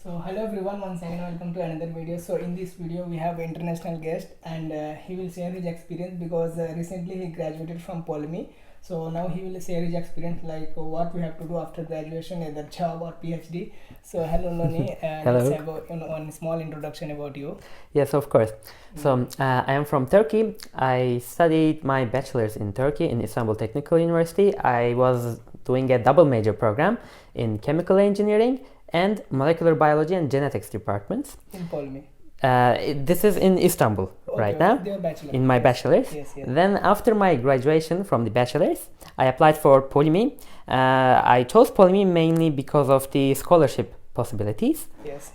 So hello everyone, once again welcome to another video. So in this video we have an international guest and he will share his experience because recently he graduated from Polymy. So now he will share his experience like what we have to do after graduation, either job or PhD. So hello Loni, let's Hello. have one small introduction about you. Yes, of course. So I am from Turkey. I studied my bachelor's in Turkey in Istanbul Technical University. I was doing a double major program in chemical engineering and molecular biology and genetics departments. In Polymy. This is in Istanbul right now, Your bachelor. in my bachelor's. Yes. Then after my graduation from the bachelor's, I applied for Polymy. I chose Polymy mainly because of the scholarship possibilities. Yes.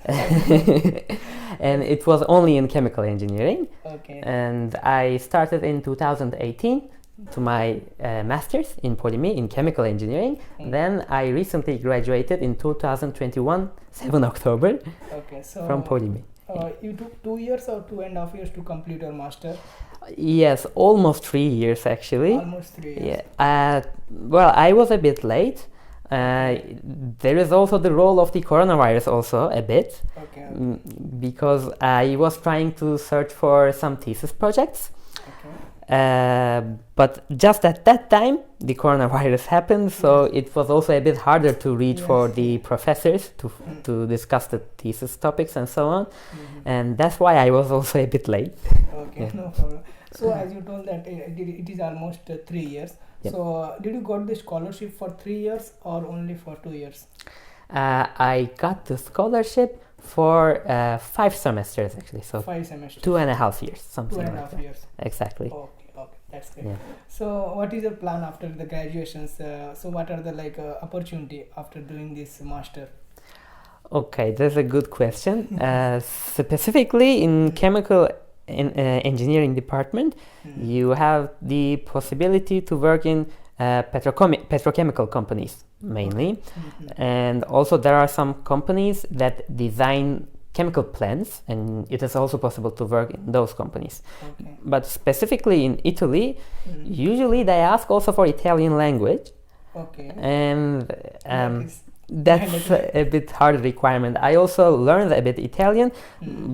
And it was only in chemical engineering. Okay. And I started in 2018 to my master's in Polymy in chemical engineering. Then I recently graduated in 2021, 7 October Okay. So from Polymy. you took 2 years or 2.5 years to complete your master? Yes, almost 3 years actually. Almost 3 years. Yeah. Well, I was a bit late. There is also the role of the coronavirus also a bit. Okay. Because I was trying to search for some thesis projects. But just at that time the coronavirus happened, so it was also a bit harder to reach for the professors to discuss the thesis topics and so on. And that's why I was also a bit late. Okay, no problem. So as you told that it is almost 3 years. Yep. So did you got the scholarship for 3 years or only for 2 years? I got the scholarship for 5 semesters actually, so 5 semesters. 2.5 years, something 2.5 like that. years. Exactly. Okay, that's great. Yeah. So what is your plan after the graduations? So what are the opportunity after doing this master? Okay, that's a good question. Specifically in chemical engineering department, you have the possibility to work in petrochemical companies mainly. And also there are some companies that design chemical plants, and it is also possible to work in those companies. Okay. But specifically in Italy, usually they ask also for Italian language. Okay. And That is that's a bit hard requirement. I also learned a bit Italian,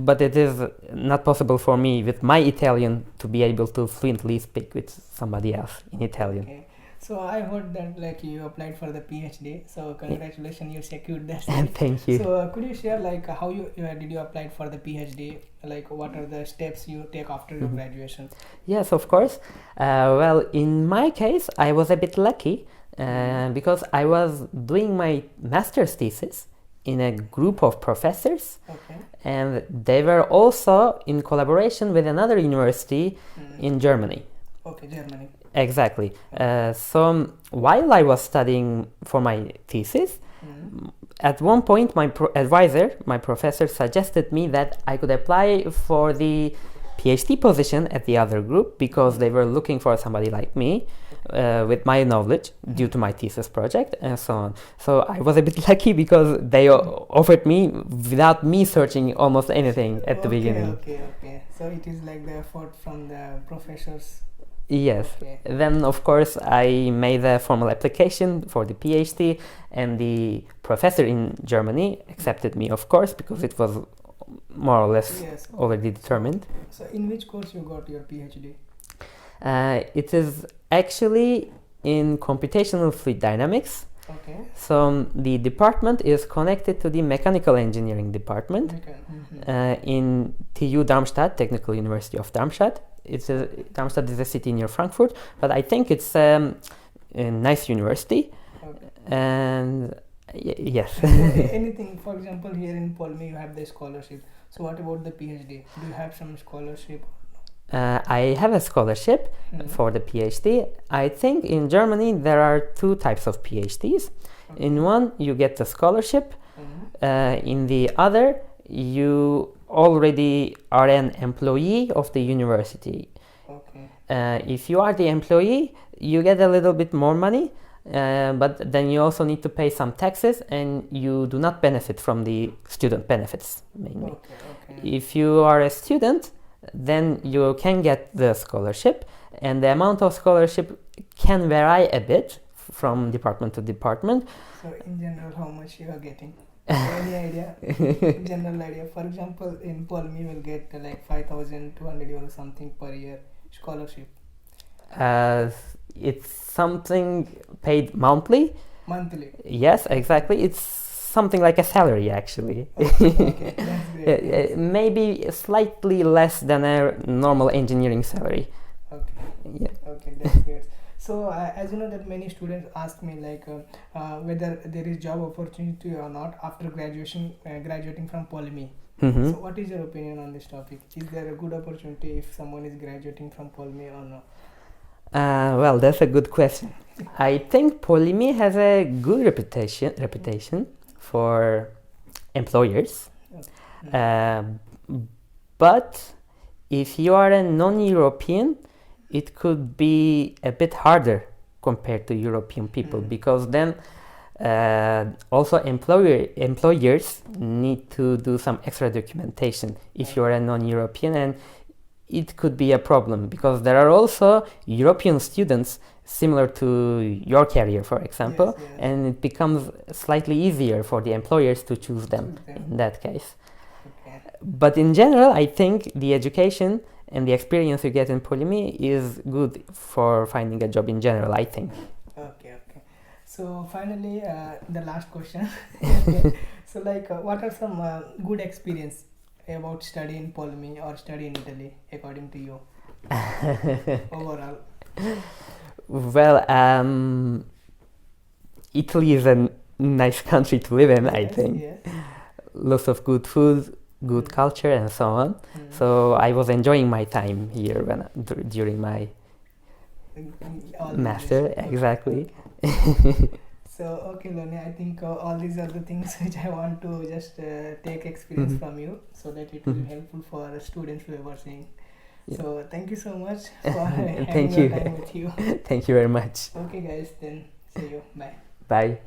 but it is not possible for me with my Italian to be able to fluently speak with somebody else in Italian. Okay. So I heard that you applied for the PhD. So congratulations, you secured that. And thank you. So could you share how you did you apply for the PhD? What are the steps you take after your graduation? Yes, of course. Well, in my case, I was a bit lucky because I was doing my master's thesis in a group of professors, Okay. and they were also in collaboration with another university in Germany. Okay, Germany. Exactly. So while I was studying for my thesis, at one point my advisor, my professor, suggested me that I could apply for the PhD position at the other group because they were looking for somebody like me with my knowledge due to my thesis project and so on. So I was a bit lucky because they offered me without me searching almost anything at the beginning. Okay. So it is like the effort from the professors. Yes. Okay. Then, of course, I made a formal application for the PhD, and the professor in Germany accepted me, of course, because it was more or less already determined. So in which course you got your PhD? It is actually in computational fluid dynamics. Okay. So the department is connected to the mechanical engineering department in TU Darmstadt, Technical University of Darmstadt. Darmstadt is a city near Frankfurt, but I think it's a nice university. Okay. And yes. Anything, for example, here in Polymy you have the scholarship. So what about the PhD? Do you have some scholarship? I have a scholarship for the PhD. I think in Germany there are 2 types of PhDs. Okay. In one you get the scholarship. In the other you already are an employee of the university. Okay. If you are the employee, you get a little bit more money, but then you also need to pay some taxes, and you do not benefit from the student benefits mainly. Okay. If you are a student, then you can get the scholarship, and the amount of scholarship can vary a bit from department to department. So in general, how much you are getting? Any idea? General idea. For example, in Polmi, we'll get like 5,200 euros something per year scholarship. It's something paid monthly. Monthly. Yes, exactly. It's something like a salary, actually. Okay, that's great. Yes. Maybe slightly less than a normal engineering salary. Okay. Yeah. Okay, that's great. So as you know that many students ask me like whether there is job opportunity or not after graduating from Polyme. Mhm. So what is your opinion on this topic? Is there a good opportunity if someone is graduating from Polyme or no? Well, that's a good question. I think Polyme has a good reputation for employers. But if you are a non-European, it could be a bit harder compared to European people, because then also employers need to do some extra documentation if you are a non-European, and it could be a problem because there are also European students similar to your career, for example, Yes. and it becomes slightly easier for the employers to choose them in that case. Okay. But in general, I think the education and the experience you get in Polyme is good for finding a job in general, I think. Okay. So finally, the last question. Okay. So like, what are some good experience about study in Polyme or study in Italy, according to you, overall? Well, Italy is a nice country to live in, I think. Yes. Lots of good food, good culture, and so on. So I was enjoying my time here during my All master. this. Exactly. So okay, Loni, I think all these are the things which I want to just take experience from you, so that it will be helpful for students who are seeing. Yeah. So thank you so much for having Thank your you. time with you. Thank you very much. Okay, guys, then see you. Bye. Bye.